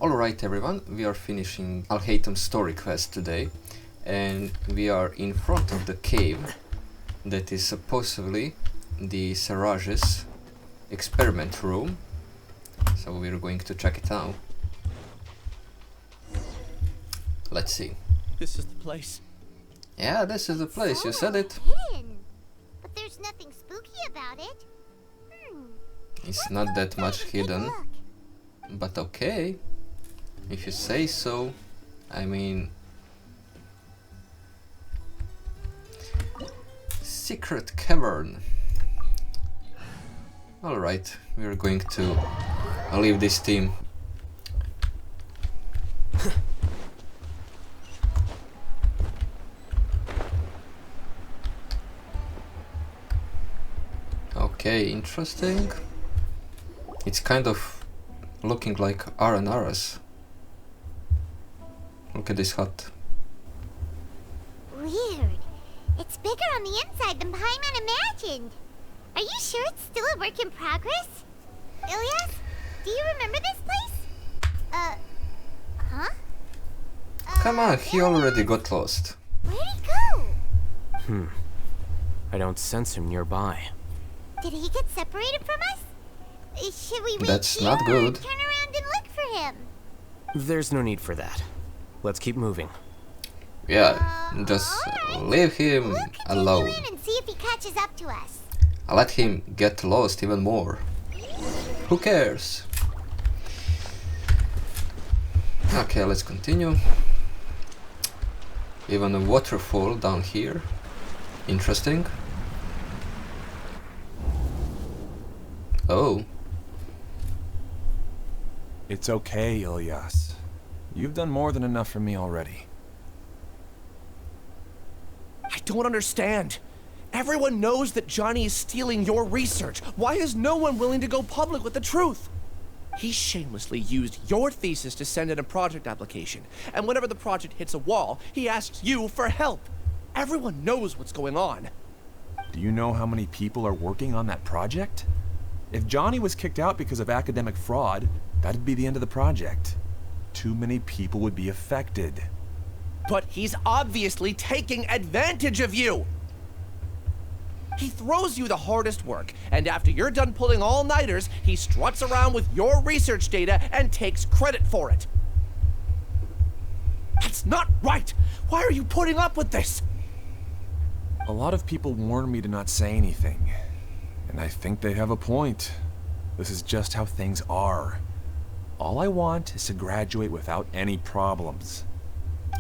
Alright everyone, we are finishing Alhaitham story quest today, and we are in front of the cave that is supposedly the Sirage's experiment room, so we're going to check it out. Let's see. This is the place. Yeah, this is the place, you said it. Hidden. But there's nothing spooky about it. It's not that much Take a hidden, look. but okay. If you say so. I mean... Secret cavern. Alright, we're going to leave this team. Okay, interesting. It's kind of looking like Aranara's. Look at this hut. Weird. It's bigger on the inside than Paimon imagined. Are you sure it's still a work in progress? Ilyas, do you remember this place? Huh? Come on, he already got lost. Where'd he go? I don't sense him nearby. Did he get separated from us? Should we wait That's here not or good. turn around and look for him? There's no need for that. Let's keep moving. Yeah, just alright. leave him We'll continue alone. in and see if he catches up to us. I'll let him get lost even more. Who cares? Okay, let's continue. Even a waterfall down here. Interesting. Oh, It's okay, Ilyas. You've done more than enough for me already. I don't understand. Everyone knows that Johnny is stealing your research. Why is no one willing to go public with the truth? He shamelessly used your thesis to send in a project application, and whenever the project hits a wall, he asks you for help. Everyone knows what's going on. Do you know how many people are working on that project? If Johnny was kicked out because of academic fraud, that'd be the end of the project. Too many people would be affected. But he's obviously taking advantage of you! He throws you the hardest work, and after you're done pulling all-nighters, he struts around with your research data and takes credit for it. That's not right! Why are you putting up with this? A lot of people warn me to not say anything, and I think they have a point. This is just how things are. All I want is to graduate without any problems.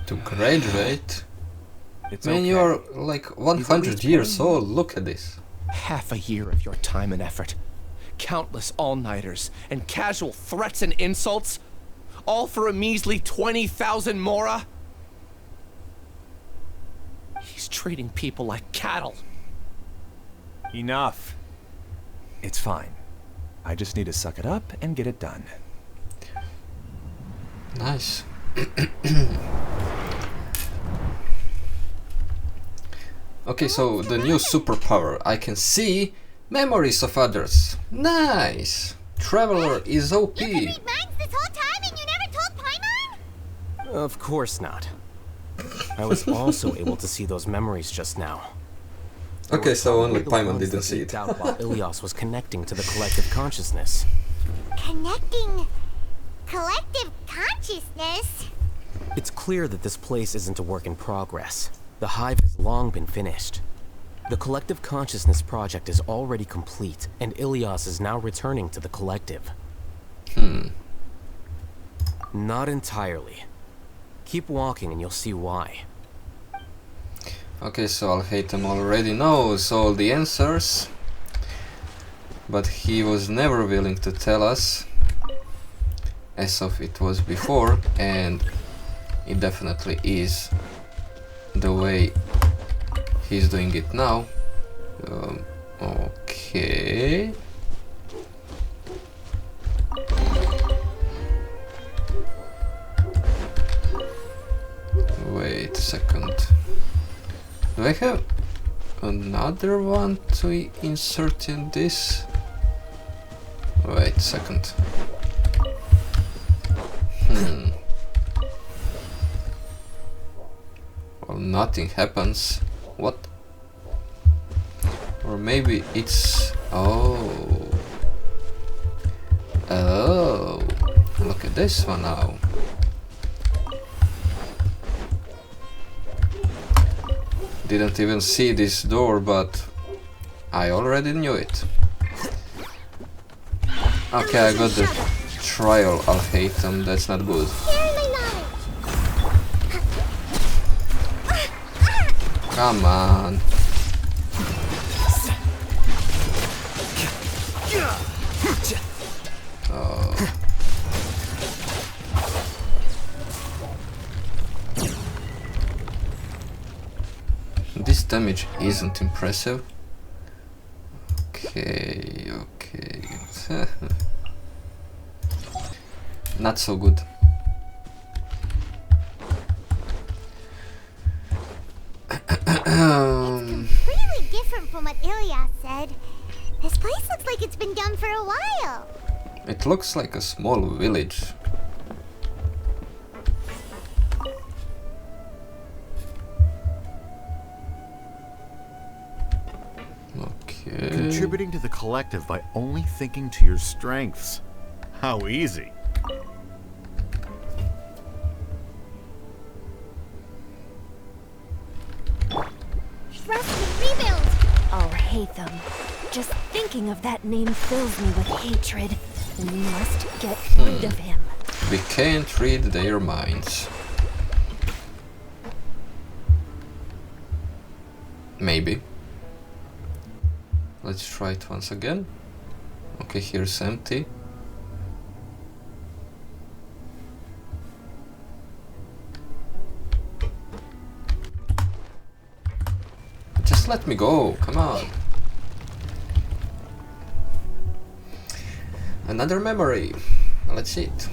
to graduate? It's Man, okay. you're like 100 years old, look at this. Half a year of your time and effort. Countless all-nighters and casual threats and insults. All for a measly 20,000 mora? He's treating people like cattle. Enough. It's fine. I just need to suck it up and get it done. Nice. Okay, so the new superpower. I can see memories of others. Nice. Traveler is OP. You can read minds this whole time and you never told Paimon? Of course not. I was also able to see those memories just now. They Okay, were so probably only the Paimon ones didn't that see leaked it. out while Ilyas was connecting to the collective consciousness. Connecting collective consciousness? It's clear that this place isn't a work in progress. The hive has long been finished. The collective consciousness project is already complete, and Ilyas is now returning to the collective. Not entirely. Keep walking and you'll see why. Okay, so Alhaitham already knows all the answers, but he was never willing to tell us, as of it was before, and it definitely is the way he's doing it now. Okay. Wait a second. Do I have another one to insert in this? Wait a second. Well, nothing happens. What? Or maybe it's... Oh. Oh. Look at this one now. Didn't even see this door, but I already knew it. Okay, I got the trial Alhaitham, that's not good. Come on. Oh. This damage isn't impressive. Okay, okay. Not so good. Completely different from what Ilias said. This place looks like it's been done for a while. It looks like a small village. Okay. Contributing to the collective by only thinking to your strengths. How easy. Trust and rebuild. Alhaitham. Just thinking of that name fills me with hatred. We must get rid of him. We can't read their minds. Maybe. Let's try it once again. Okay, here's empty. Just let me go, come on. Another memory. Let's see it.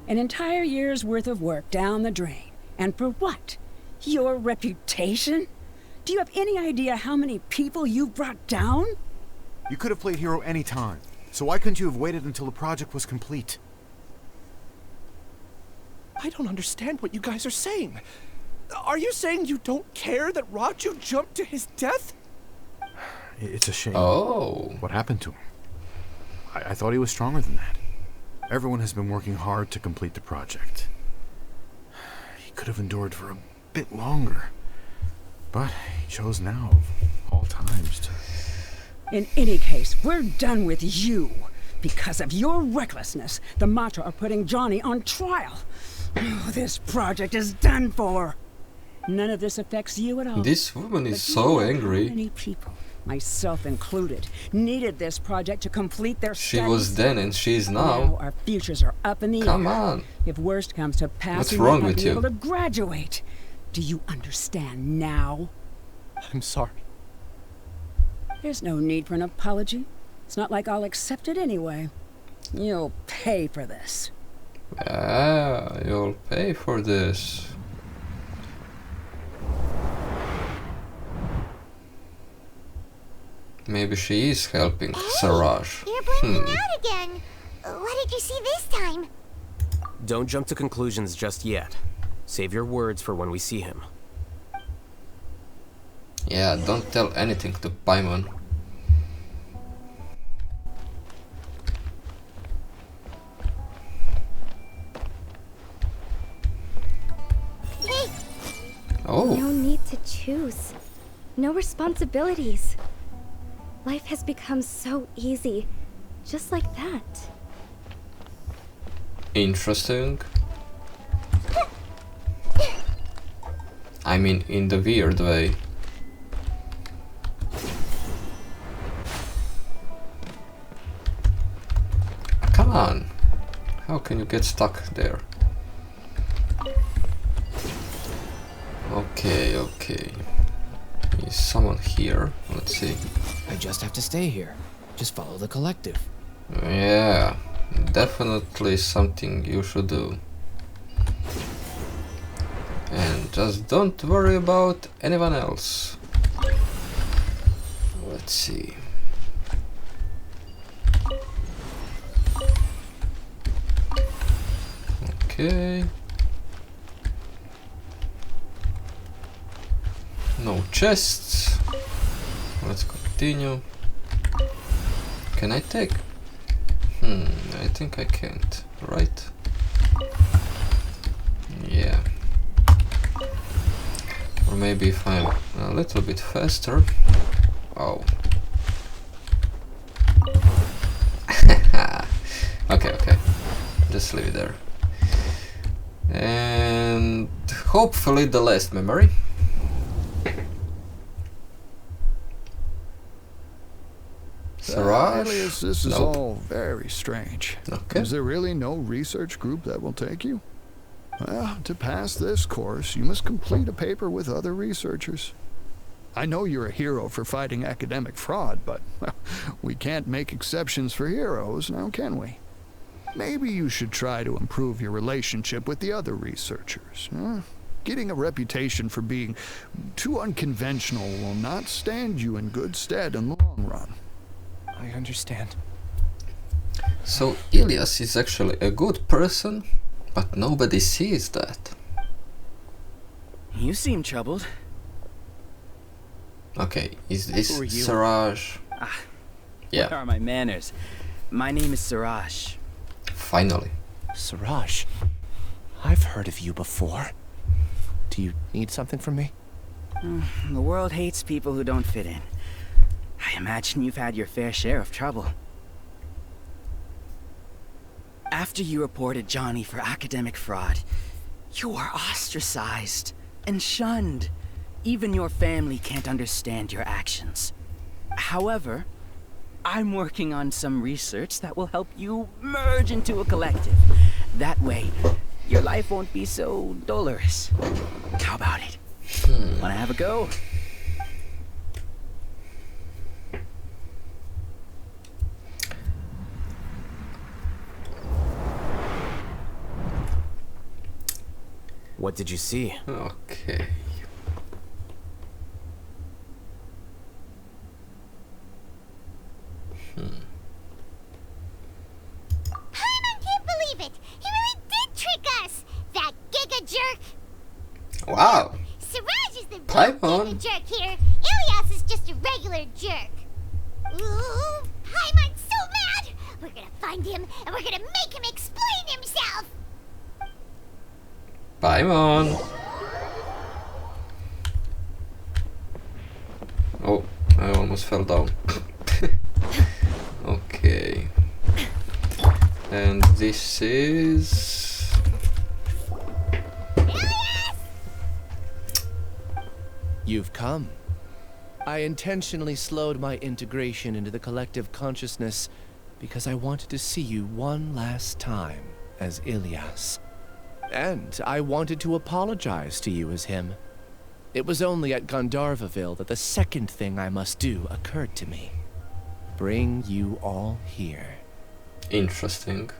An entire year's worth of work down the drain. And for what? Your reputation? Do you have any idea how many people you've brought down? You could have played hero any time. So why couldn't you have waited until the project was complete? I don't understand what you guys are saying. Are you saying you don't care that Raju jumped to his death? It's a shame. Oh. What happened to him? I thought he was stronger than that. Everyone has been working hard to complete the project. He could have endured for a bit longer. But he chose now, of all times, to... In any case, we're done with you. Because of your recklessness, the Matra are putting Johnny on trial. Oh, this project is done for. None of this affects you at all. This woman is But do so you know angry. How many people, myself included, needed this project to complete their She studies? was then and she's Now now. our futures are up in the Come air. on. If worst comes to pass, What's we wrong might not with be you? able to graduate. Do you understand now? I'm sorry. There's no need for an apology. It's not like I'll accept it anyway. You'll pay for this. Ah, you'll pay for this. Maybe she is helping Saraj. You're blaming out again. What did you see this time? Don't jump to conclusions just yet. Save your words for when we see him. Yeah, don't tell anything to Paimon. Hey, Oh, No need to choose. No responsibilities. Life has become so easy. Just like that. interesting. I mean, in the weird way. Come on. How can you get stuck there? Okay, okay. Is someone here? Let's see. I just have to stay here. Just follow the collective. Yeah, definitely something you should do. And just don't worry about anyone else. Let's see. Okay. No chests. Let's continue. Can I take? I think I can't, right? Yeah. Or maybe if I'm a little bit faster. Oh. Okay. Just leave it there. And hopefully the last memory. Siraj? Alias, this is all very strange. Okay. Is there really no research group that will take you? Well, to pass this course, you must complete a paper with other researchers. I know you're a hero for fighting academic fraud, but well, we can't make exceptions for heroes, now can we? Maybe you should try to improve your relationship with the other researchers. Getting a reputation for being too unconventional will not stand you in good stead in the long run. I understand. So Ilias is actually a good person, but nobody sees that. You seem troubled. Okay, is this Who are you? Siraj? Yeah, What are my manners? My name is Siraj. finally. Siraj, I've heard of you before. Do you need something from me? The world hates people who don't fit in. I imagine you've had your fair share of trouble. After you reported Johnny for academic fraud, you were ostracized and shunned. Even your family can't understand your actions. However, I'm working on some research that will help you merge into a collective. That way, your life won't be so dolorous. How about it? Wanna have a go? What did you see? Okay. Paimon can't believe it! He really did trick us! That giga jerk! Wow. Siraj is the real Paimon. giga jerk here. Ilias is just a regular jerk. Ooh, Paimon's so mad! We're gonna find him and we're gonna make him explain himself! Paimon. Oh, I almost fell down. Okay. And this is... You've come. I intentionally slowed my integration into the collective consciousness because I wanted to see you one last time as Ilias. And I wanted to apologize to you as him. It was only at Gandharvaville that the second thing I must do occurred to me. Bring you all here. Interesting.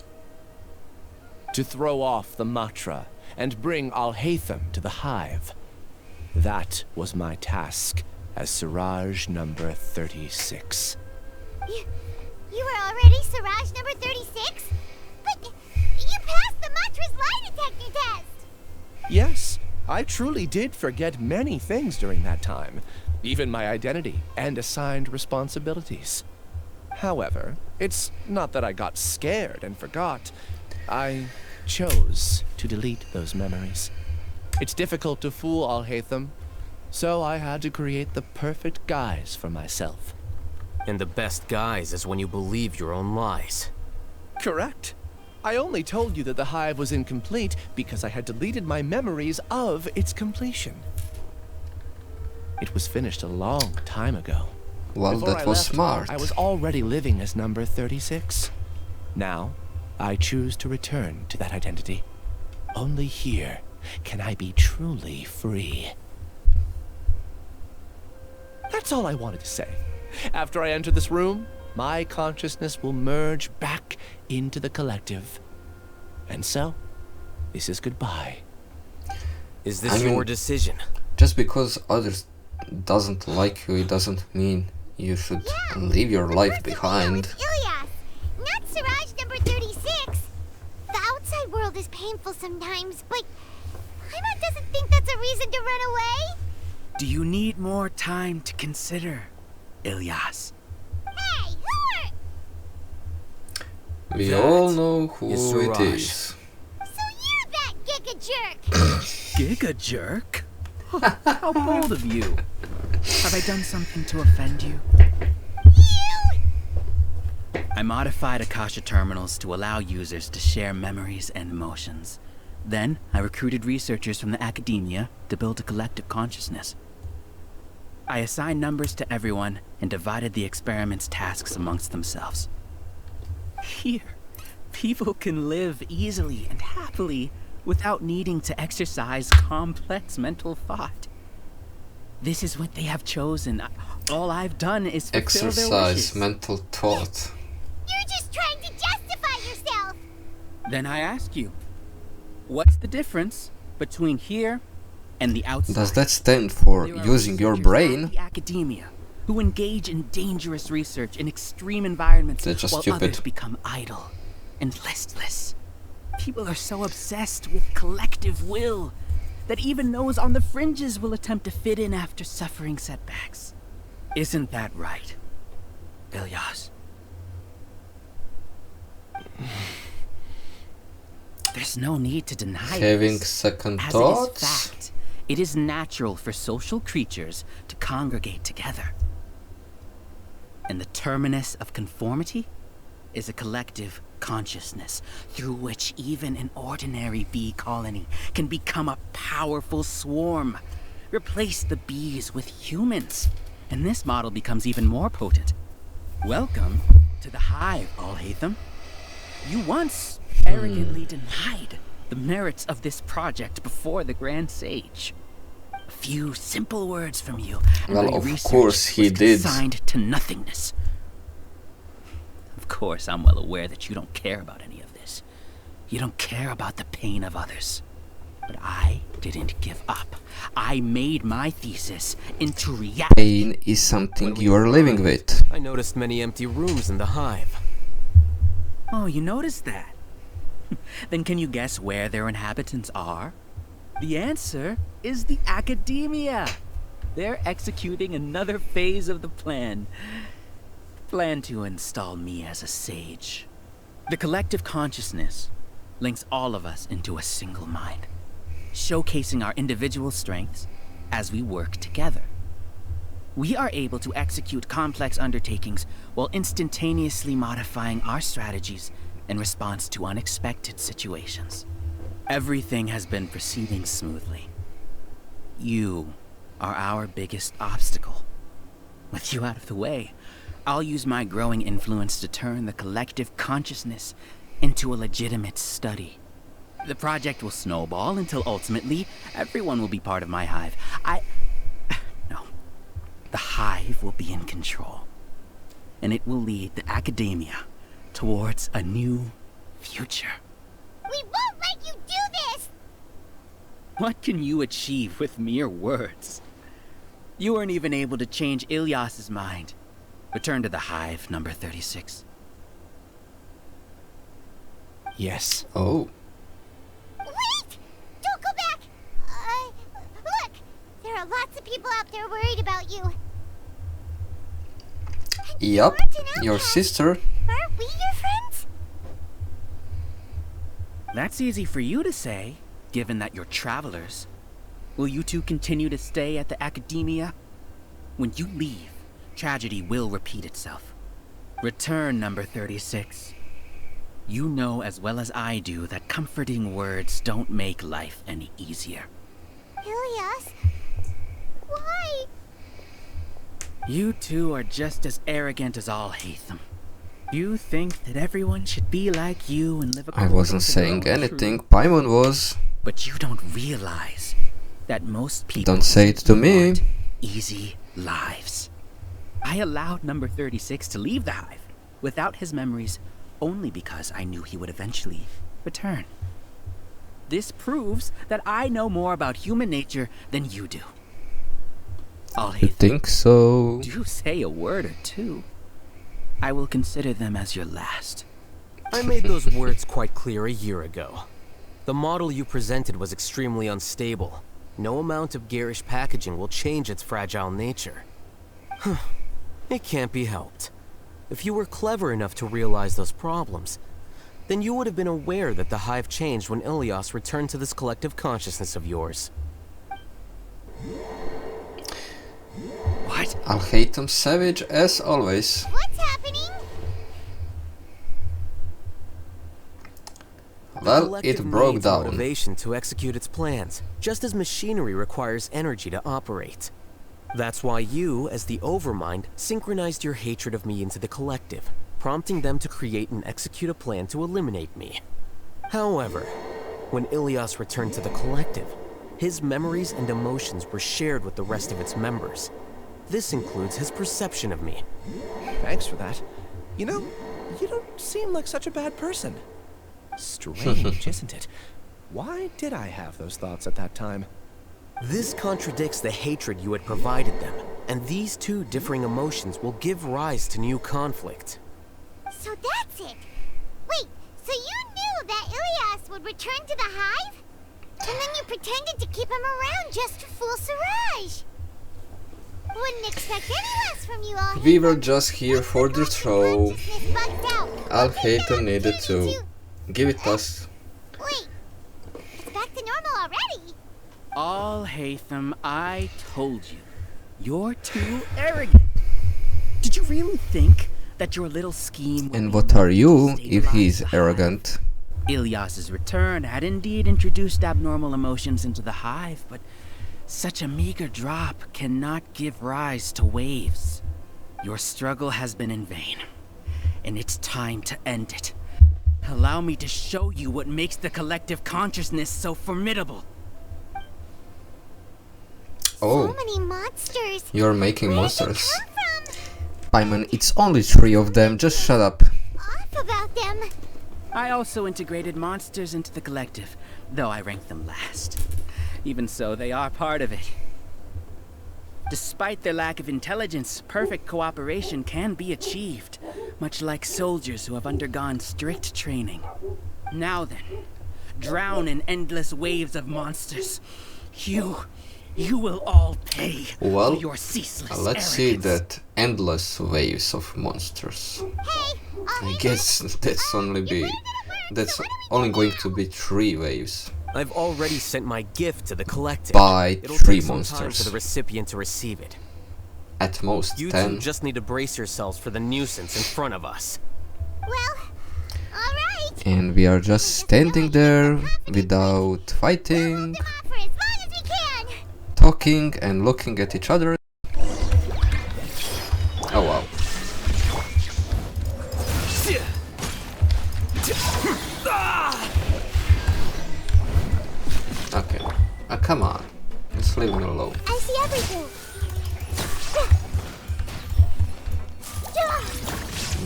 To throw off the Matra and bring Alhaitham to the hive. That was my task as Siraj number 36. You were already Siraj number 36? But you passed the Matra's lie detector test! Yes, I truly did forget many things during that time, even my identity and assigned responsibilities. However, it's not that I got scared and forgot. I chose to delete those memories. It's difficult to fool Alhaitham, so I had to create the perfect guise for myself. And the best guise is when you believe your own lies. Correct. I only told you that the hive was incomplete because I had deleted my memories of its completion. It was finished a long time ago. Well, Before that I was left, smart. I was already living as number 36. Now, I choose to return to that identity. Only here can I be truly free. That's all I wanted to say. After I enter this room, my consciousness will merge back into the collective. And so, this is goodbye. Is this I mean- your decision? Just because others doesn't like you, it doesn't mean you should leave your life behind. Ilias, not Siraj number 36. The outside world is painful sometimes, but Paimon doesn't think that's a reason to run away. Do you need more time to consider, Ilyas? Hey, who are... We That all know who is it Suraj. is. So you're that giga jerk! Giga jerk? How bold of you. Have I done something to offend you? I modified Akasha terminals to allow users to share memories and emotions. Then, I recruited researchers from the academia to build a collective consciousness. I assigned numbers to everyone and divided the experiment's tasks amongst themselves. Here, people can live easily and happily without needing to exercise complex mental thought. This is what they have chosen. All I've done is fulfill their Exercise wishes. mental thought. You're just trying to justify yourself! Then I ask you, what's the difference between here and the outside? Does that stand for There are using your researchers brain? at the academia who engage in dangerous research in extreme environments They're just while stupid. others become idle and listless. People are so obsessed with collective will that even those on the fringes will attempt to fit in after suffering setbacks. Isn't that right, Ilyas? There's no need to deny Having this. second As thoughts? it is fact, it is natural for social creatures to congregate together. And the terminus of conformity is a collective consciousness through which even an ordinary bee colony can become a powerful swarm. Replace the bees with humans, and this model becomes even more potent. Welcome to the hive, Alhaitham. You once arrogantly denied the merits of this project before the Grand Sage. A few simple words from you, and Well, my of research course he was did. consigned to nothingness. Of course, I'm well aware that you don't care about any of this. You don't care about the pain of others. But I didn't give up. I made my thesis into reality. Pain is something you are living with. I noticed many empty rooms in the hive. Oh, you noticed that? Then can you guess where their inhabitants are? The answer is the academia. They're executing another phase of the plan. Plan to install me as a sage. The collective consciousness links all of us into a single mind, showcasing our individual strengths as we work together. We are able to execute complex undertakings while instantaneously modifying our strategies in response to unexpected situations. Everything has been proceeding smoothly. You are our biggest obstacle. With you out of the way, I'll use my growing influence to turn the collective consciousness into a legitimate study. The project will snowball until ultimately everyone will be part of my hive. No. The hive will be in control. And it will lead the academia towards a new future. We won't let you do this! What can you achieve with mere words? You weren't even able to change Ilyas's mind. Return to the hive, number 36. Yes. Oh. Wait! Don't go back! Look! There are lots of people out there worried about you. Yup, Aren't an your outcast. sister. Aren't we your friends? That's easy for you to say, given that you're travelers. Will you two continue to stay at the academia? When you leave, tragedy will repeat itself. Return, number 36. You know as well as I do that comforting words don't make life any easier. Ilyas? Why? You two are just as arrogant as Alhaitham. You think that everyone should be like you and live I according wasn't to their saying own anything. truth. Paimon was. But you don't realize that most people Don't say it to me. want easy lives. I allowed number 36 to leave the hive without his memories only because I knew he would eventually return. This proves that I know more about human nature than you do. You Alhaitham, think so? do say a word or two. I will consider them as your last. I made those words quite clear a year ago. The model you presented was extremely unstable. No amount of garish packaging will change its fragile nature. It can't be helped. If you were clever enough to realize those problems, then you would have been aware that the Hive changed when Ilias returned to this collective consciousness of yours. What? Alhaitham savage as always. What's happening? Well, it broke needs down. Motivation to execute its plans, just as machinery requires energy to operate. That's why you, as the Overmind, synchronized your hatred of me into the collective, prompting them to create and execute a plan to eliminate me. However, when Ilias returned to the collective, his memories and emotions were shared with the rest of its members. This includes his perception of me. Thanks for that. You know, you don't seem like such a bad person. Strange, isn't it? Why did I have those thoughts at that time? This contradicts the hatred you had provided them, and these two differing emotions will give rise to new conflict. So that's it. Wait, so you knew that Ilias would return to the Hive? And then you pretended to keep him around just to fool Siraj. Wouldn't expect any less from you all. We were just here for the show. Alhaitham needed to give it us. Wait, it's back to normal already. Alhaitham, I told you. You're too arrogant. Did you really think that your little scheme would And what are you if stabilize he's the Hive? arrogant? Ilias's return had indeed introduced abnormal emotions into the Hive, but such a meager drop cannot give rise to waves. Your struggle has been in vain, and it's time to end it. Allow me to show you what makes the collective consciousness so formidable. Oh, So many monsters. you're making Where did monsters. they come from? Paimon, it's only 3 of them, just shut up. Off about them. I also integrated monsters into the collective, though I ranked them last. Even so, they are part of it. Despite their lack of intelligence, perfect cooperation can be achieved, much like soldiers who have undergone strict training. Now then, drown in endless waves of monsters. You will all pay Well, for your ceaseless let's see arrogance. that endless waves of monsters. Hey, I guess that's only going to be 3 waves. I've already sent my gift to the collective. By It'll 3 take some time for monsters. the recipient to receive it. At most You 10. two just need to brace yourselves for the nuisance in front of us. well, all right. And we are just standing there without fighting, Hold them off for as long as we can. talking and looking at each other. Oh wow. Okay. Come on. Just leave me alone. I see everything.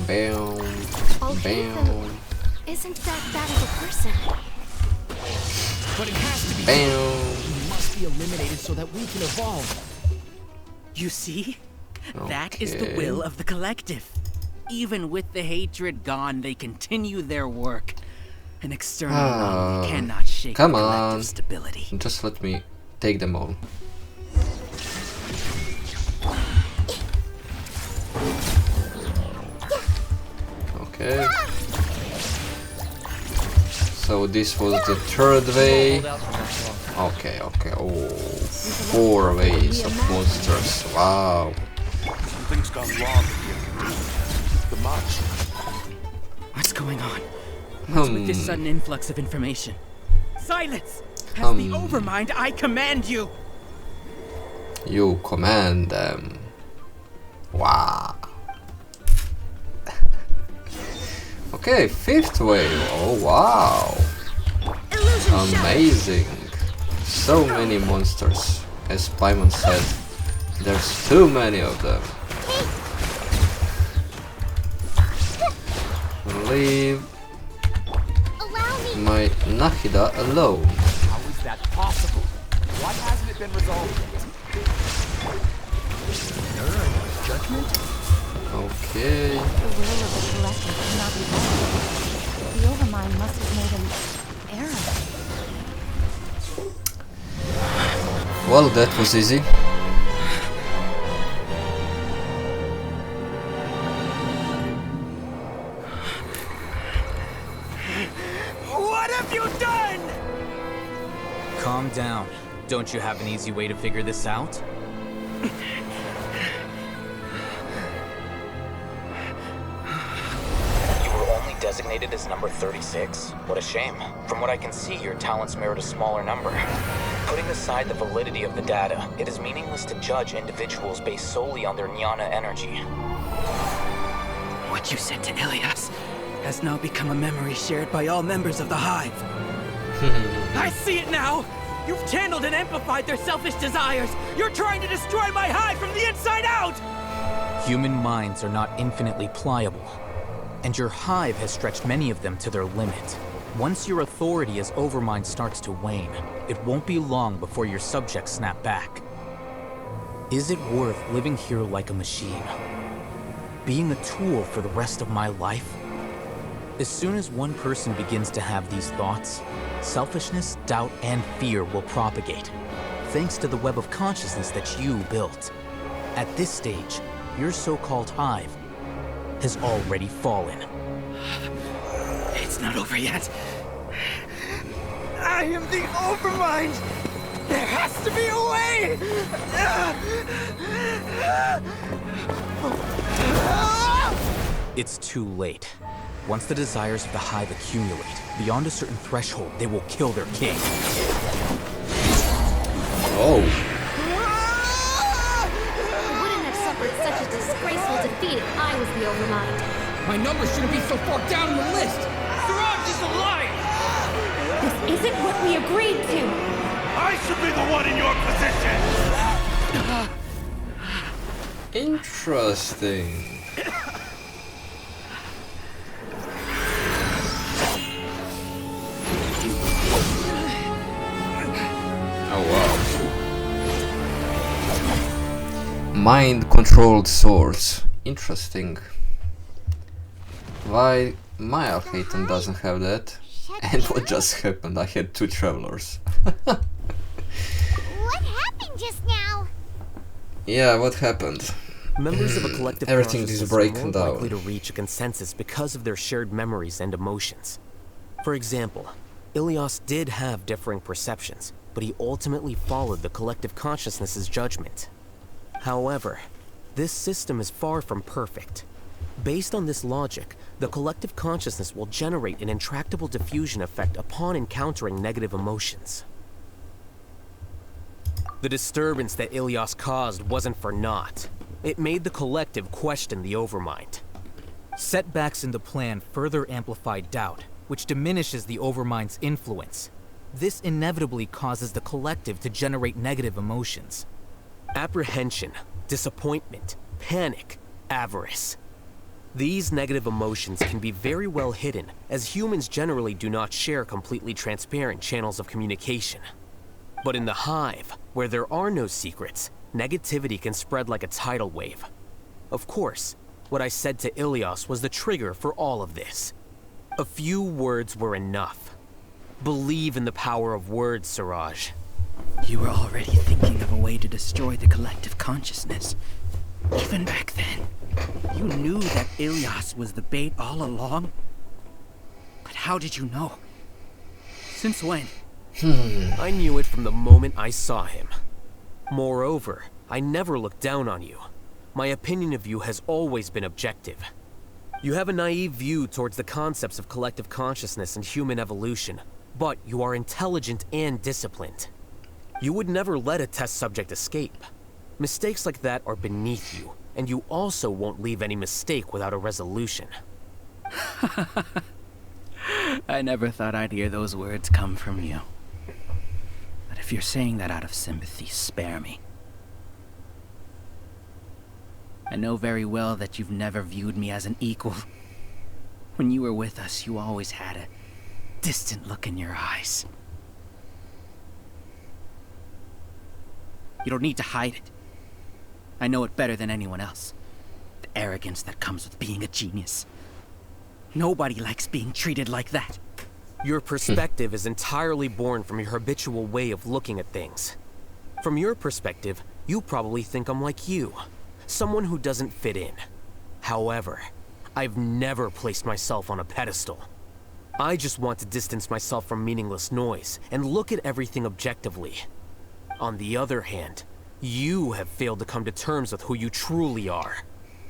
Bam. Bam. Isn't that bad of a person? But it has to be. Bam. He must be eliminated so that we can evolve. You see? That is the will of the collective. Even with the hatred gone, they continue their work. An external anomaly cannot shake come the on. collective stability. Just let me take them all. Okay. So this was the 3rd way. Okay, okay. Oh, 4 ways of monsters. Wow. Something's gone wrong here. The monster. What's going on? What's with this sudden influx of information? Silence! As the Overmind, I command you! You command them. Wow. Okay, 5th wave. Oh wow. Amazing. So many monsters. As Paimon said, there's too many of them. Leave Allow me. my Nahida alone. How is that possible? Why hasn't it been resolved yet? Judgment? Okay. The will of the collective cannot be wrong. The Overmind must have made an error. Well, that was easy. What have you done? Calm down. Don't you have an easy way to figure this out? You were only designated as number 36. What a shame. From what I can see, your talents merit a smaller number. Putting aside the validity of the data, it is meaningless to judge individuals based solely on their jnana energy. What you said to Ilias has now become a memory shared by all members of the Hive. I see it now! You've channeled and amplified their selfish desires! You're trying to destroy my Hive from the inside out! Human minds are not infinitely pliable, and your Hive has stretched many of them to their limit. Once your authority as Overmind starts to wane, it won't be long before your subjects snap back. Is it worth living here like a machine? Being a tool for the rest of my life? As soon as one person begins to have these thoughts, selfishness, doubt, and fear will propagate, thanks to the web of consciousness that you built. At this stage, your so-called Hive has already fallen. It's not over yet. I am the Overmind! There has to be a way! It's too late. Once the desires of the Hive accumulate, beyond a certain threshold, they will kill their king. Oh. I wouldn't have suffered such a disgraceful defeat if I was the Overmind. My number shouldn't be so far down on the list! Siraj is a liar! This isn't what we agreed to! I should be the one in your position! Interesting. Mind-controlled swords. Interesting. Why my Alhaitham doesn't have that? And what just happened? I had two travelers. What happened just now? Yeah, what happened? Members of a collective Everything is consciousness breaking are more likely down. to reach a consensus because of their shared memories and emotions. For example, Ilias did have differing perceptions, but he ultimately followed the collective consciousness's judgment. However, this system is far from perfect. Based on this logic, the collective consciousness will generate an intractable diffusion effect upon encountering negative emotions. The disturbance that Ilias caused wasn't for naught. It made the collective question the Overmind. Setbacks in the plan further amplified doubt, which diminishes the Overmind's influence. This inevitably causes the collective to generate negative emotions. Apprehension, disappointment, panic, avarice. These negative emotions can be very well hidden, as humans generally do not share completely transparent channels of communication. But in the Hive, where there are no secrets, negativity can spread like a tidal wave. Of course, what I said to Ilias was the trigger for all of this. A few words were enough. Believe in the power of words, Siraj. You were already thinking of a way to destroy the collective consciousness. Even back then, you knew that Ilias was the bait all along. But how did you know? Since when? I knew it from the moment I saw him. Moreover, I never looked down on you. My opinion of you has always been objective. You have a naive view towards the concepts of collective consciousness and human evolution, but you are intelligent and disciplined. You would never let a test subject escape. Mistakes like that are beneath you, and you also won't leave any mistake without a resolution. I never thought I'd hear those words come from you. But if you're saying that out of sympathy, spare me. I know very well that you've never viewed me as an equal. When you were with us, you always had a distant look in your eyes. You don't need to hide it. I know it better than anyone else. The arrogance that comes with being a genius. Nobody likes being treated like that. Your perspective is entirely born from your habitual way of looking at things. From your perspective, you probably think I'm like you, someone who doesn't fit in. However, I've never placed myself on a pedestal. I just want to distance myself from meaningless noise and look at everything objectively. On the other hand, you have failed to come to terms with who you truly are.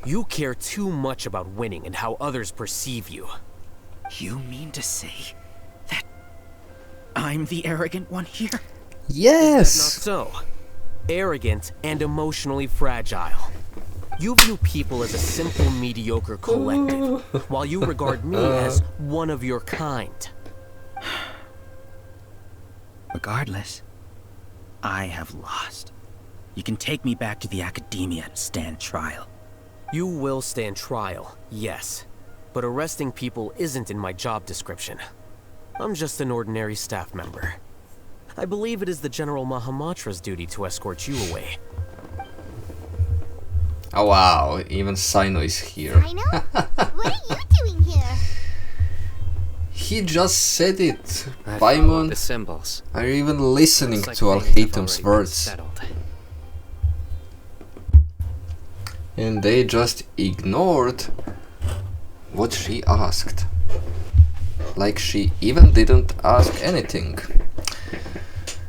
You care too much about winning and how others perceive you. You mean to say that I'm the arrogant one here? Yes! Is that not so? Arrogant and emotionally fragile. You view people as a simple, mediocre collective, while you regard me as one of your kind. Regardless, I have lost. You can take me back to the academia and stand trial. You will stand trial, yes. But arresting people isn't in my job description. I'm just an ordinary staff member. I believe it is the General Mahamatra's duty to escort you away. Oh wow, even Sino is here. Sino? What are you doing here? He just said it. I followed Paimon, the symbols. are you even listening Looks like to things have Alhaitham's already been words? settled. And they just ignored what she asked. Like she even didn't ask anything.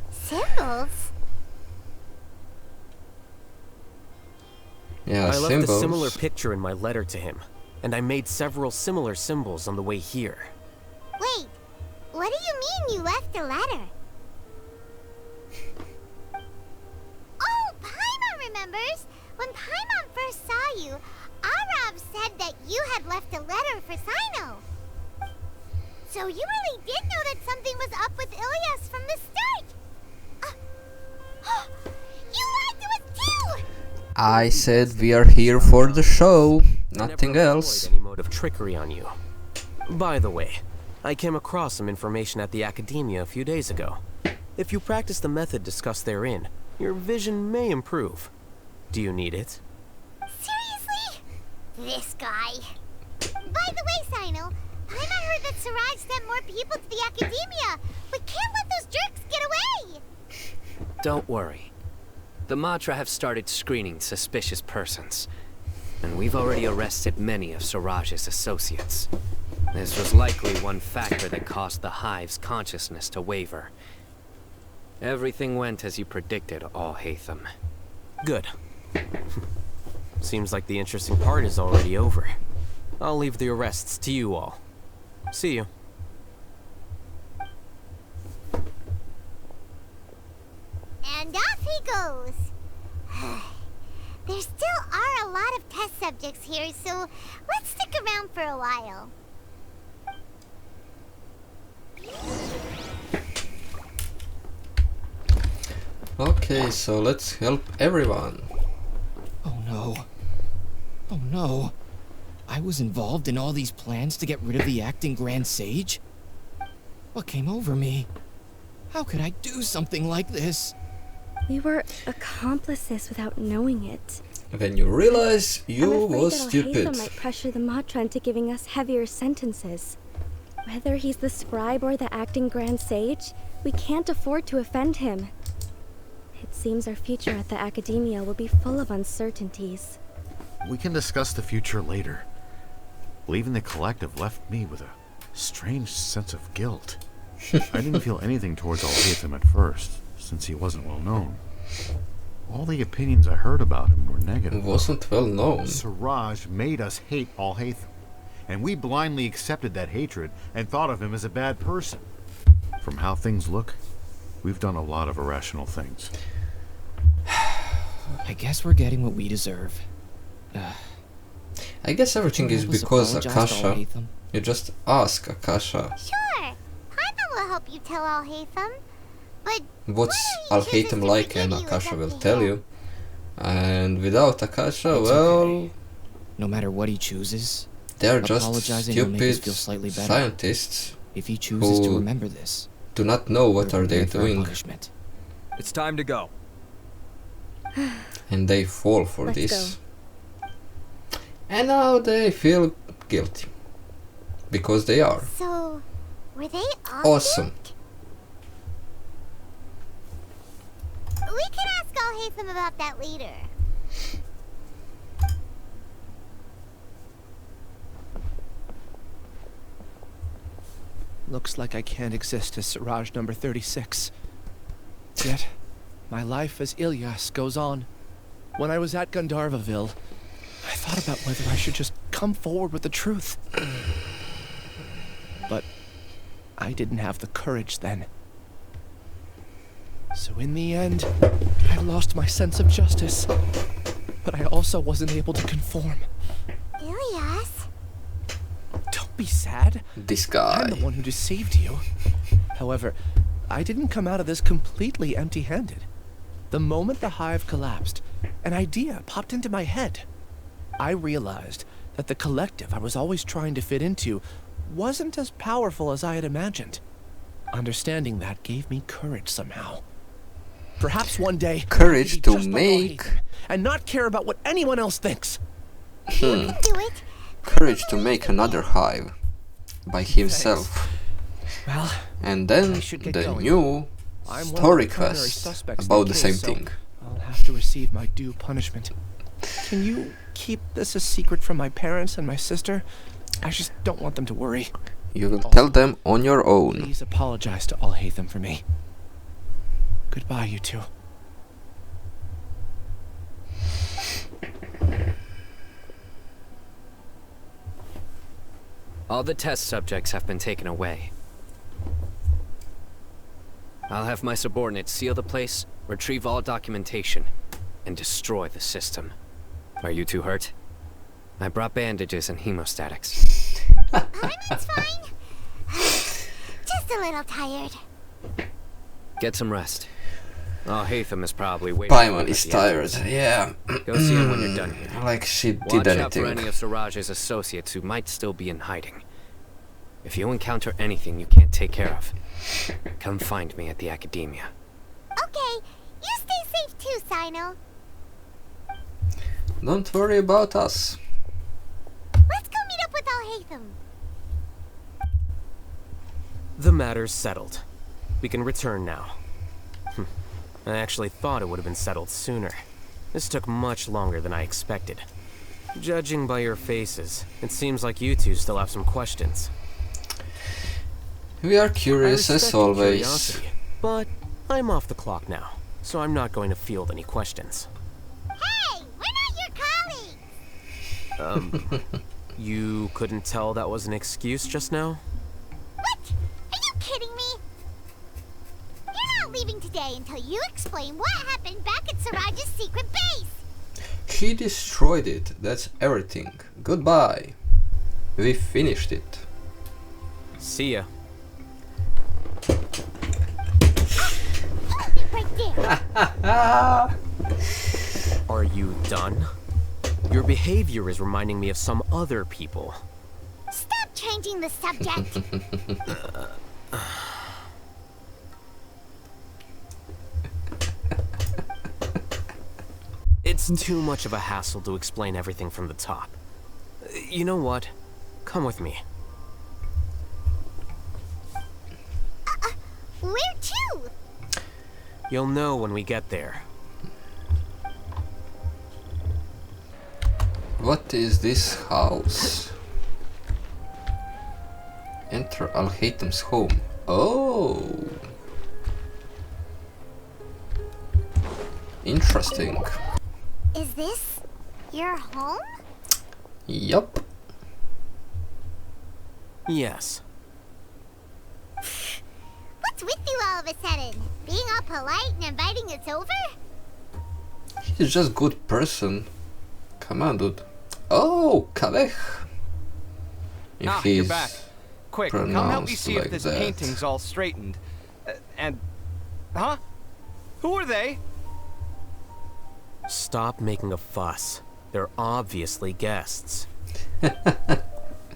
Symbols? Yeah, I left symbols. a similar picture in my letter to him, and I made several similar symbols on the way here. Wait, what do you mean you left a letter? Oh, Paimon remembers! When Paimon first saw you, Arav said that you had left a letter for Sino. So you really did know that something was up with Ilias from the start! You lied to us too! I said we are here for the show, nothing I never else. employed any mode of trickery on you. By the way, I came across some information at the Academia a few days ago. If you practice the method discussed therein, your vision may improve. Do you need it? Seriously? This guy. By the way, Sino, Paimon heard that Siraj sent more people to the Academia. We can't let those jerks get away! Don't worry. The Matra have started screening suspicious persons, and we've already arrested many of Siraj's associates. This was likely one factor that caused the Hive's consciousness to waver. Everything went as you predicted, Alhaitham. Good. Seems like the interesting part is already over. I'll leave the arrests to you all. See you. And off he goes. There still are a lot of test subjects here, so let's stick around for a while. Okay, so let's help everyone. Oh no. Oh no. I was involved in all these plans to get rid of the acting Grand Sage? What came over me? How could I do something like this? We were accomplices without knowing it. When you realize you I'm afraid was that stupid. Alhaitham might pressure the Matra into giving us heavier sentences. Whether he's the scribe or the acting Grand Sage, we can't afford to offend him. It seems our future at the Academia will be full of uncertainties. We can discuss the future later. Leaving the collective left me with a strange sense of guilt. I didn't feel anything towards Alhaitham at first, since he wasn't well known. All the opinions I heard about him were negative. Wasn't well known. Siraj made us hate Alhaitham, and we blindly accepted that hatred and thought of him as a bad person. From how things look, we've done a lot of irrational things. I guess we're getting what we deserve. I guess everything is because apologize to Akasha. Alhaitham. You just ask Akasha. Sure, Paimon will help you tell Alhaitham. But What's why he chooses Alhaitham to like, forgive and you is Akasha up will to tell him. you. And without Akasha, It's well, okay. No matter what he chooses, they're just apologizing will make us stupid feel slightly better. scientists If he chooses to who remember this, do not know what we're are they prepared for our doing, punishment. It's time to go. and they fall for Let's this. And now they feel guilty. Because they are. So, were they all Awesome. We can ask Alhaitham about that later. Looks like I can't exist as Siraj number 36. Yet, my life as Ilyas goes on. When I was at Gandharvaville, I thought about whether I should just come forward with the truth. But I didn't have the courage then. So in the end, I lost my sense of justice. But I also wasn't able to conform. Ilyas? Don't be sad. This guy. I'm the one who deceived you. However, I didn't come out of this completely empty-handed. The moment the hive collapsed, an idea popped into my head. I realized that the collective I was always trying to fit into wasn't as powerful as I had imagined. Understanding that gave me courage somehow. Perhaps one day, courage to just make like and not care about what anyone else thinks. Do it. Courage to make another hive by himself. Thanks. Well, and then the new story quest about the same thing. I'll have to receive my due punishment. Can you keep this a secret from my parents and my sister? I just don't want them to worry. You will tell them on your own. Please apologize to Alhaitham for me. Goodbye, you two. All the test subjects have been taken away. I'll have my subordinates seal the place, retrieve all documentation, and destroy the system. Are you two hurt? I brought bandages and hemostatics. It's fine. Just a little tired. Get some rest. Alhaitham is probably waiting. Paimon is tired, yeah. Go see him when you're done here. Like she did Watch anything. out for any of Siraj's associates who might still be in hiding. If you encounter anything you can't take care of, come find me at the academia. Okay, you stay safe too, Sino. Don't worry about us. Let's go meet up with Alhaitham. The matter's settled. We can return now. I actually thought it would have been settled sooner. This took much longer than I expected. Judging by your faces, it seems like you two still have some questions. We are curious as always. Curiosity, but I'm off the clock now, so I'm not going to field any questions. Hey, we're not your colleagues! You couldn't tell that was an excuse just now? What? Are you kidding me? You're not leaving today until you explain what happened back at Siraj's secret base! He destroyed it, that's everything. Goodbye. We finished it. See ya. Right there! Are you done? Your behavior is reminding me of some other people. Stop changing the subject! It's too much of a hassle to explain everything from the top. You know what? Come with me. Where to? You'll know when we get there. What is this house? Enter Alhaitham's home. Oh! Interesting. Is this your home? Yup. Yes. What's with you all of a sudden? Being all polite and inviting us over? He's just good person. Come on, dude. Oh, Kaveh. If you're he's back. Quick, come help me see like if this that. painting's all straightened. Huh? Who are they? Stop making a fuss. They're obviously guests.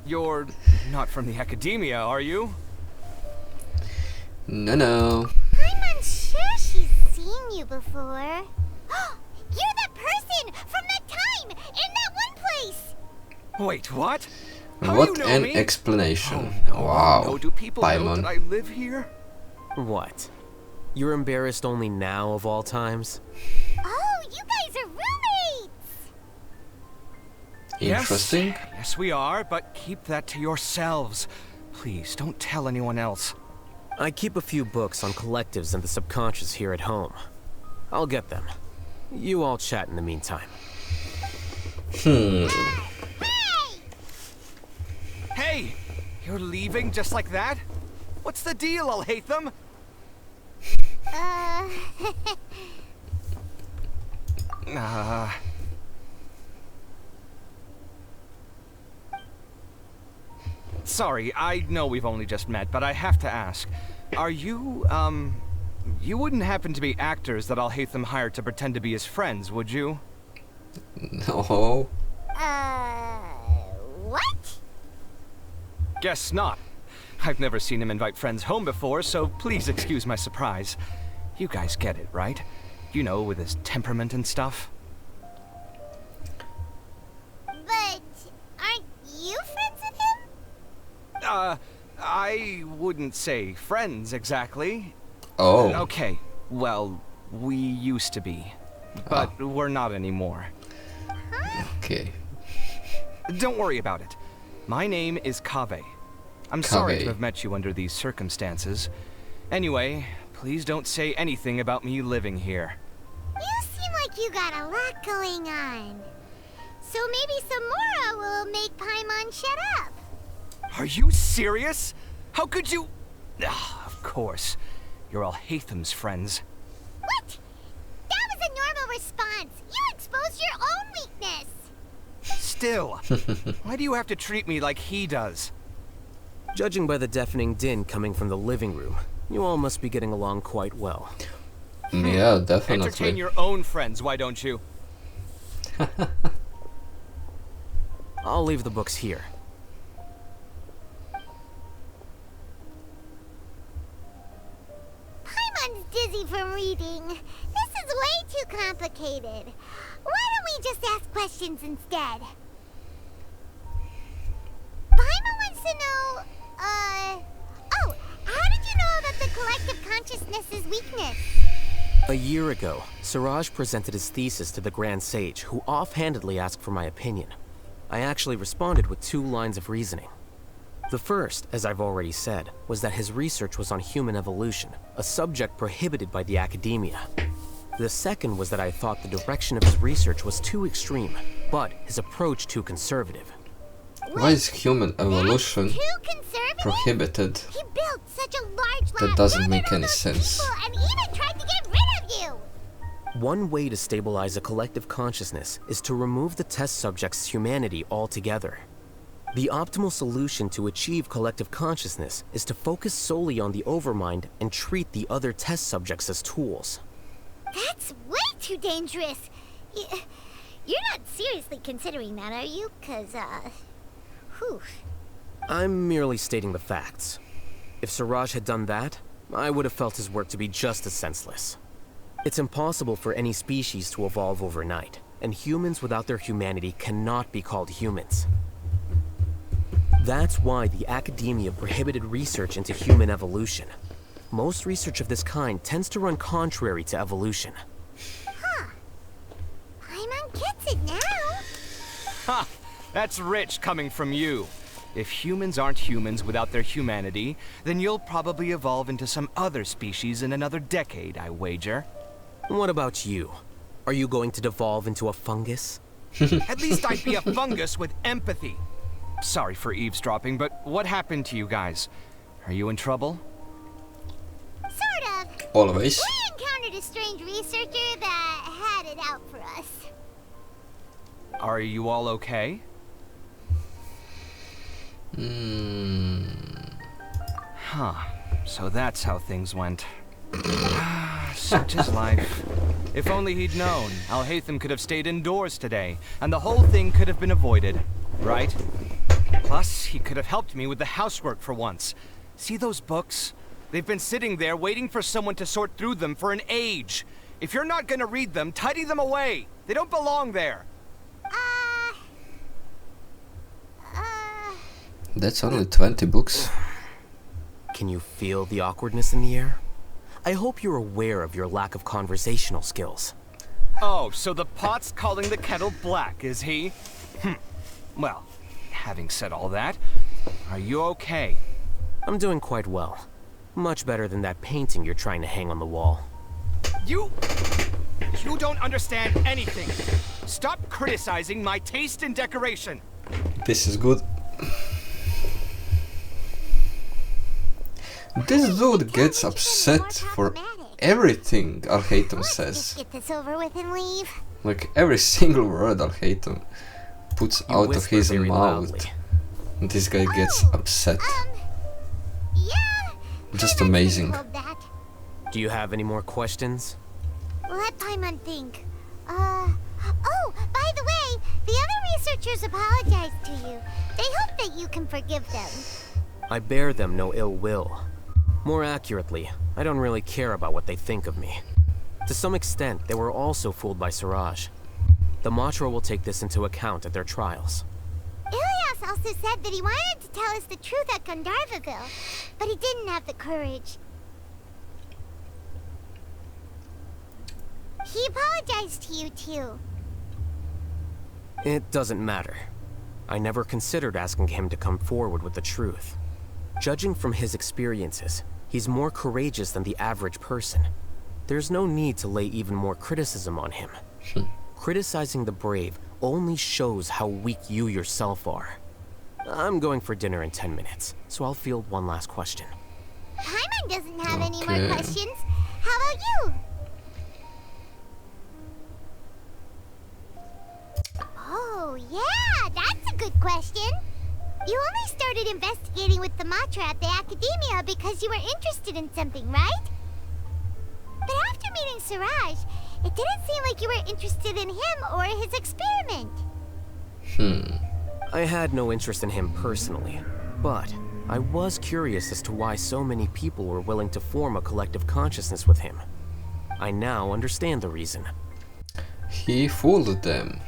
You're not from the academia, are you? No. I'm unsure she's seen you before. You're that person from that time in that one place! Wait, what? How What do you know an me? explanation. Oh, Wow. no. Do people know Paimon. that I live here? What? You're embarrassed only now of all times? Oh, you guys are roommates! Interesting. Yes, we are, but keep that to yourselves. Please, don't tell anyone else. I keep a few books on collectives and the subconscious here at home. I'll get them. You all chat in the meantime. Hey! You're leaving just like that? What's the deal, Alhaitham? Sorry, I know we've only just met, but I have to ask. Are you, you wouldn't happen to be actors that Alhaitham hired to pretend to be his friends, would you? No. What? Guess not. I've never seen him invite friends home before, so please excuse my surprise. You guys get it, right? You know, with his temperament and stuff. But aren't you friends with him? I wouldn't say friends exactly. Oh. Okay, well, we used to be. But we're not anymore. Okay. Don't worry about it. My name is Kaveh. I'm sorry to have met you under these circumstances. Anyway, please don't say anything about me living here. You seem like you got a lot going on. So maybe Samora will make Paimon shut up. Are you serious? How could you... of course. You're Alhaitham's friends. What? That was a normal response. You exposed your own weakness. Still, why do you have to treat me like he does? Judging by the deafening din coming from the living room, you all must be getting along quite well. Yeah, definitely. Entertain your own friends, why don't you? I'll leave the books here. Paimon's dizzy from reading. This is way too complicated. Why don't we just ask questions instead? Paimon wants to know, oh, how did you know about the collective consciousness's weakness? A year ago, Siraj presented his thesis to the Grand Sage, who offhandedly asked for my opinion. I actually responded with 2 lines of reasoning. The first, as I've already said, was that his research was on human evolution, a subject prohibited by the academia. The second was that I thought the direction of his research was too extreme, but his approach too conservative. Why is human evolution prohibited? He built such a large lab, That doesn't make any sense. and even tried to get rid of you. One way to stabilize a collective consciousness is to remove the test subject's humanity altogether. The optimal solution to achieve collective consciousness is to focus solely on the overmind and treat the other test subjects as tools. That's way too dangerous. You're not seriously considering that, are you? 'Cause, whew. I'm merely stating the facts. If Siraj had done that, I would have felt his work to be just as senseless. It's impossible for any species to evolve overnight, and humans without their humanity cannot be called humans. That's why the academia prohibited research into human evolution. Most research of this kind tends to run contrary to evolution. Huh. Paimon gets it now. Ha! That's rich coming from you. If humans aren't humans without their humanity, then you'll probably evolve into some other species in another decade, I wager. What about you? Are you going to devolve into a fungus? At least I'd be a fungus with empathy. Sorry for eavesdropping, but what happened to you guys? Are you in trouble? Sort of. Always. We encountered a strange researcher that had it out for us. Are you all okay? Huh. So that's how things went. Such is life. If only he'd known, Alhaitham could have stayed indoors today, and the whole thing could have been avoided, right? Plus, he could have helped me with the housework for once. See those books? They've been sitting there waiting for someone to sort through them for an age. If you're not gonna read them, tidy them away. They don't belong there. That's only 20 books. Can you feel the awkwardness in the air? I hope you're aware of your lack of conversational skills. Oh, so the pot's calling the kettle black, is he? Well, having said all that, are you okay? I'm doing quite well. Much better than that painting you're trying to hang on the wall. You don't understand anything. Stop criticizing my taste in decoration. This is good. This dude gets upset for everything Alhaitham says. Get this over with and leave. Like every single word Alhaitham puts out of his mouth. This guy gets upset. Yeah. Just amazing. Do you have any more questions? Let Paimon think. Oh, by the way, the other researchers apologized to you. They hope that you can forgive them. I bear them no ill will. More accurately, I don't really care about what they think of me. To some extent, they were also fooled by Siraj. The Matra will take this into account at their trials. Ilias also said that he wanted to tell us the truth at Gandharvaville, but he didn't have the courage. He apologized to you too. It doesn't matter. I never considered asking him to come forward with the truth. Judging from his experiences, he's more courageous than the average person. There's no need to lay even more criticism on him. Criticizing the brave only shows how weak you yourself are. I'm going for dinner in 10 minutes, so I'll field one last question. Paimon doesn't have any more questions. How about you? Oh, yeah, that's a good question. You only started investigating with the Matra at the Academia because you were interested in something, right? But after meeting Siraj, it didn't seem like you were interested in him or his experiment. I had no interest in him personally, but I was curious as to why so many people were willing to form a collective consciousness with him. I now understand the reason. He fooled them.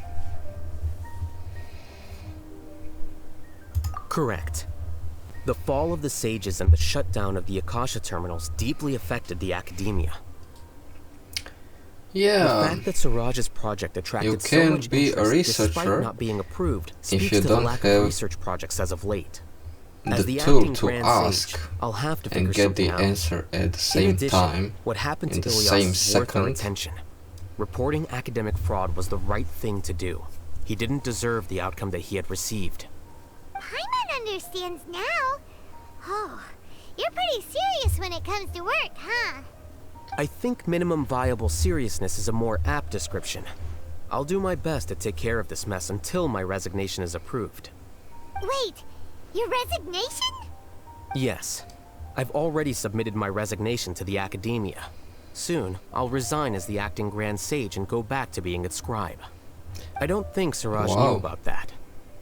Correct. The fall of the sages and the shutdown of the Akasha terminals deeply affected the Academia. Yeah. The fact that Siraj's project attracted so much interest despite not being approved speaks to the lack of research projects as of late. As The the tool acting to Grand ask Sage, I'll have to and figure get something the out. answer at the In same addition, time, what happened in to the Ilias same is worth our second. attention. Reporting academic fraud was the right thing to do. He didn't deserve the outcome that he had received. Paimon understands now. Oh, you're pretty serious when it comes to work, huh? I think minimum viable seriousness is a more apt description. I'll do my best to take care of this mess until my resignation is approved. Wait, your resignation? Yes. I've already submitted my resignation to the Academia. Soon, I'll resign as the acting Grand Sage and go back to being its scribe. I don't think Siraj knew about that.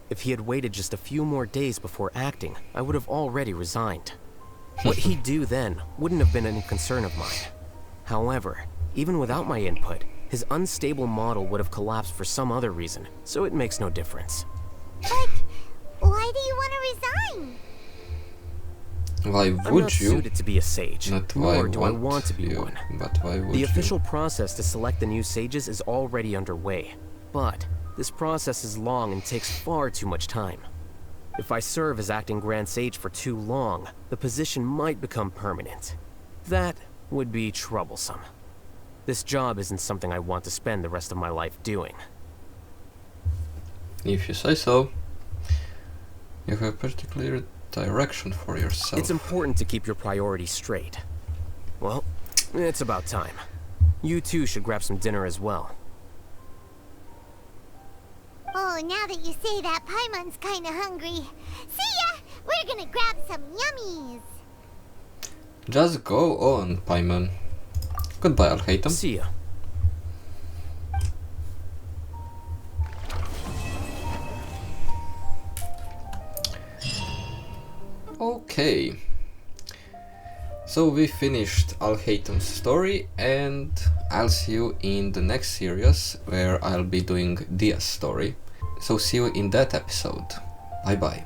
If he had waited just a few more days before acting, I would have already resigned. What he'd do then wouldn't have been any concern of mine. However, even without my input, his unstable model would have collapsed for some other reason, so it makes no difference. But why do you want to resign? Why I'm would not you? suited to be a sage, Not why nor do I want want to be you, one. but why would The you? official process to select the new sages is already underway, but this process is long and takes far too much time. If I serve as acting Grand Sage for too long, the position might become permanent. That would be troublesome. This job isn't something I want to spend the rest of my life doing. If you say so. You have pretty clear direction for yourself. It's important to keep your priorities straight. Well, it's about time. You too should grab some dinner as well. Oh, now that you say that, Paimon's kinda hungry. See ya! We're gonna grab some yummies! Just go on, Paimon. Goodbye, Alhaitham. See ya. Okay. So we finished Alhaitham's story, and I'll see you in the next series where I'll be doing Dia's story. So see you in that episode. Bye bye.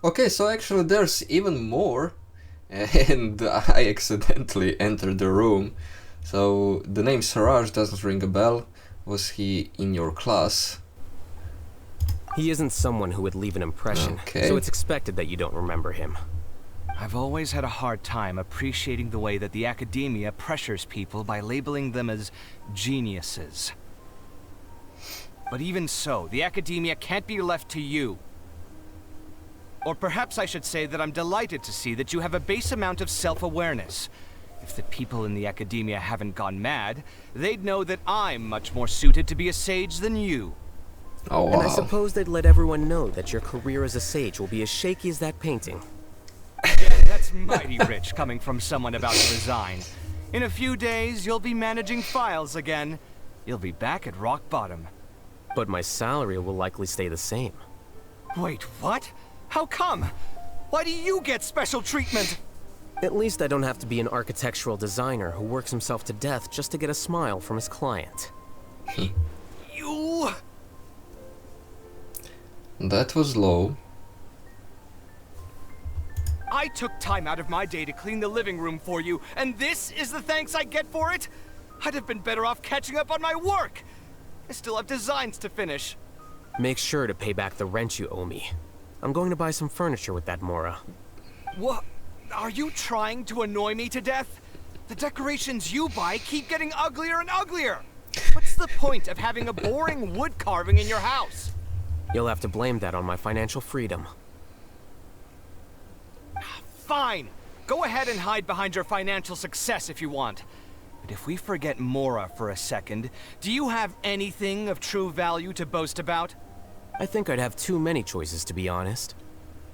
Okay, so actually there's even more and I accidentally entered the room. So the name Siraj doesn't ring a bell. Was he in your class? He isn't someone who would leave an impression, so it's expected that you don't remember him. I've always had a hard time appreciating the way that the academia pressures people by labeling them as geniuses. But even so, the academia can't be left to you. Or perhaps I should say that I'm delighted to see that you have a base amount of self-awareness. If the people in the academia haven't gone mad, they'd know that I'm much more suited to be a sage than you. Oh, wow. And I suppose they'd let everyone know that your career as a sage will be as shaky as that painting. Yeah, that's mighty rich coming from someone about to resign. In a few days, you'll be managing files again. You'll be back at rock bottom. But my salary will likely stay the same. Wait, what? How come? Why do you get special treatment? At least I don't have to be an architectural designer who works himself to death just to get a smile from his client. You... That was low. I took time out of my day to clean the living room for you, and this is the thanks I get for it? I'd have been better off catching up on my work. I still have designs to finish. Make sure to pay back the rent you owe me. I'm going to buy some furniture with that Mora. What? Are you trying to annoy me to death? The decorations you buy keep getting uglier and uglier. What's the point of having a boring wood carving in your house? You'll have to blame that on my financial freedom. Fine. Go ahead and hide behind your financial success if you want. But if we forget Mora for a second, do you have anything of true value to boast about? I think I'd have too many choices, to be honest.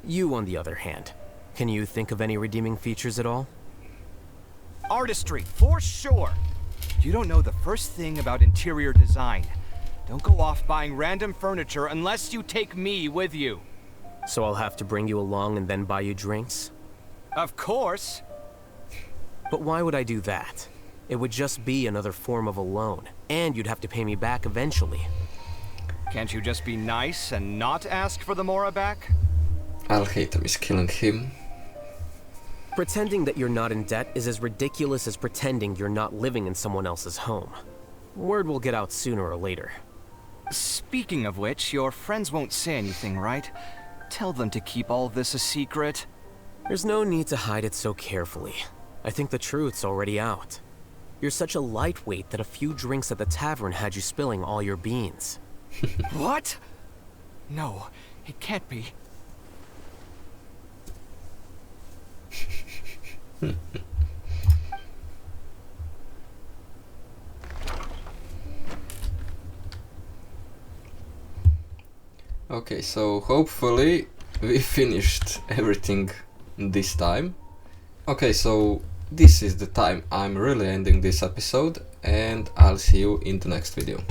You, on the other hand, can you think of any redeeming features at all? Artistry, for sure. You don't know the first thing about interior design. Don't go off buying random furniture unless you take me with you. So I'll have to bring you along and then buy you drinks? Of course. But why would I do that? It would just be another form of a loan, and you'd have to pay me back eventually. Can't you just be nice and not ask for the Mora back? Alhaitham is killing him. Pretending that you're not in debt is as ridiculous as pretending you're not living in someone else's home. Word will get out sooner or later. Speaking of which, your friends won't say anything, right? Tell them to keep all this a secret. There's no need to hide it so carefully. I think the truth's already out. You're such a lightweight that a few drinks at the tavern had you spilling all your beans. What? No, it can't be. Okay, so hopefully we finished everything this time. Okay, so this is the time I'm really ending this episode, and I'll see you in the next video.